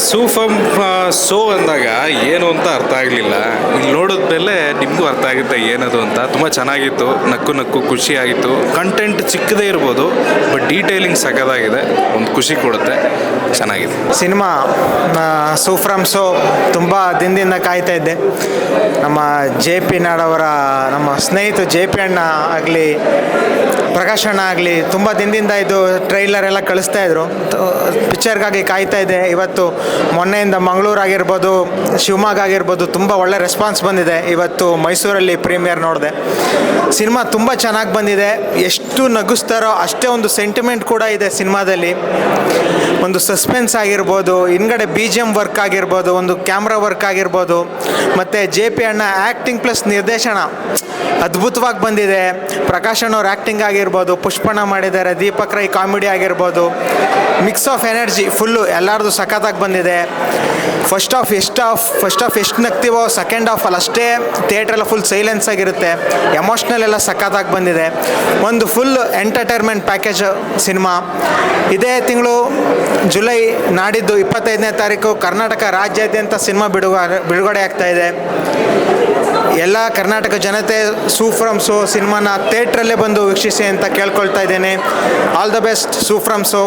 ಸೂಫಮ್ so ಅಂದಾಗ ಏನು ಅಂತ ಅರ್ಥ ಆಗಲಿಲ್ಲ. ಇಲ್ಲಿ ನೋಡಿದ್ಮೇಲೆ ನಿಮಗೂ ಅರ್ಥ ಆಗುತ್ತೆ ಏನದು ಅಂತ. ತುಂಬ ಚೆನ್ನಾಗಿತ್ತು, ನಕ್ಕು ನಕ್ಕು ಖುಷಿಯಾಗಿತ್ತು. ಕಂಟೆಂಟ್ ಚಿಕ್ಕದೇ ಇರ್ಬೋದು, ಬಟ್ ಡೀಟೇಲಿಂಗ್ ಸಖತ್ತಾಗಿದೆ, ಒಂದು ಖುಷಿ ಕೊಡುತ್ತೆ, ಚೆನ್ನಾಗಿದೆ ಸಿನಿಮಾ. ಸೂಫ್ರಮ್ ಸೋ ತುಂಬ ದಿನದಿಂದ ಕಾಯ್ತಾ ಇದ್ದೆ. ನಮ್ಮ ಜೆ ಪಿ ನಾಡವರ ನಮ್ಮ ಸ್ನೇಹಿತರು ಜೆ ಪಿ ಅಣ್ಣ ಆಗಲಿ, ಪ್ರಕಾಶ್ ಅಣ್ಣ ಆಗಲಿ, ತುಂಬ ದಿನದಿಂದ ಇದು ಟ್ರೈಲರ್ ಎಲ್ಲ ಕಳಿಸ್ತಾ ಇದ್ರು. ಪಿಕ್ಚರ್ಗಾಗಿ ಕಾಯ್ತಾ ಇದೆ. ಇವತ್ತು ಮೊನ್ನೆಯಿಂದ ಮಂಗಳೂರು ಆಗಿರ್ಬೋದು, ಶಿವಮೊಗ್ಗ ಆಗಿರ್ಬೋದು, ತುಂಬ ಒಳ್ಳೆ ರೆಸ್ಪಾನ್ಸ್ ಬಂದಿದೆ. ಇವತ್ತು ಮೈಸೂರಲ್ಲಿ ಪ್ರೀಮಿಯರ್ ನೋಡಿದೆ. ಸಿನಿಮಾ ತುಂಬ ಚೆನ್ನಾಗಿ ಬಂದಿದೆ. ಎಷ್ಟು ನಗಿಸ್ತಾರೋ ಅಷ್ಟೇ ಒಂದು ಸೆಂಟಿಮೆಂಟ್ ಕೂಡ ಇದೆ ಸಿನಿಮಾದಲ್ಲಿ. ಒಂದು ಸಸ್ಪೆನ್ಸ್ ಆಗಿರ್ಬೋದು, ಹಿಂದ್ಗಡೆ ಬಿ ಜಿ ಎಮ್ ವರ್ಕ್ ಆಗಿರ್ಬೋದು, ಒಂದು ಕ್ಯಾಮ್ರಾ ವರ್ಕ್ ಆಗಿರ್ಬೋದು, ಮತ್ತು ಜೆ ಪಿ ಅಣ್ಣ ಆ್ಯಕ್ಟಿಂಗ್ ಪ್ಲಸ್ ನಿರ್ದೇಶನ ಅದ್ಭುತವಾಗಿ ಬಂದಿದೆ. ಪ್ರಕಾಶ್ ಅಣ್ಣವ್ರ ಆ್ಯಕ್ಟಿಂಗ್ ಆಗಿರ್ಬೋದು, ಪುಷ್ಪಣ್ಣ ಮಾಡಿದ್ದಾರೆ, ದೀಪಕ್ ರೈ ಕಾಮಿಡಿ ಆಗಿರ್ಬೋದು, ಮಿಕ್ಸ್ ಆಫ್ ಎನರ್ಜಿ ಫುಲ್ಲು ಎಲ್ಲರದು ಸಖತ್ತಾಗಿ ಬಂದಿದೆ. ಫಸ್ಟ್ ಹಾಫ್ ಎಷ್ಟು ನಗ್ತೀವೋ ಸೆಕೆಂಡ್ ಹಾಫಲ್ಲಿ ಅಷ್ಟೇ ಥಿಯೇಟ್ರೆಲ್ಲ ಫುಲ್ ಸೈಲೆನ್ಸ್ ಆಗಿರುತ್ತೆ. ಎಮೋಷ್ನಲ್ ಎಲ್ಲ ಸಖತ್ತಾಗಿ ಬಂದಿದೆ. ಒಂದು ಫುಲ್ ಎಂಟರ್ಟೈನ್ಮೆಂಟ್ ಪ್ಯಾಕೇಜ್ ಸಿನಿಮಾ. ಇದೇ ತಿಂಗಳು ಜುಲೈ ನಾಡಿದ್ದು 25ನೇ ತಾರೀಕು ಕರ್ನಾಟಕ ರಾಜ್ಯಾದ್ಯಂತ ಸಿನಿಮಾ ಬಿಡುಗಡೆ ಆಗ್ತಾ ಇದೆ. ಎಲ್ಲ ಕರ್ನಾಟಕ ಜನತೆ ಸೂಫ್ರಮ್ ಸೋ ಸಿನಿಮಾನ ಥಿಯೇಟ್ರಲ್ಲೇ ಬಂದು ವೀಕ್ಷಿಸಿ ಅಂತ ಕೇಳ್ಕೊಳ್ತಾ ಇದ್ದೇನೆ. ಆಲ್ ದ ಬೆಸ್ಟ್ ಸೂಫ್ರಮ್ ಸೋ.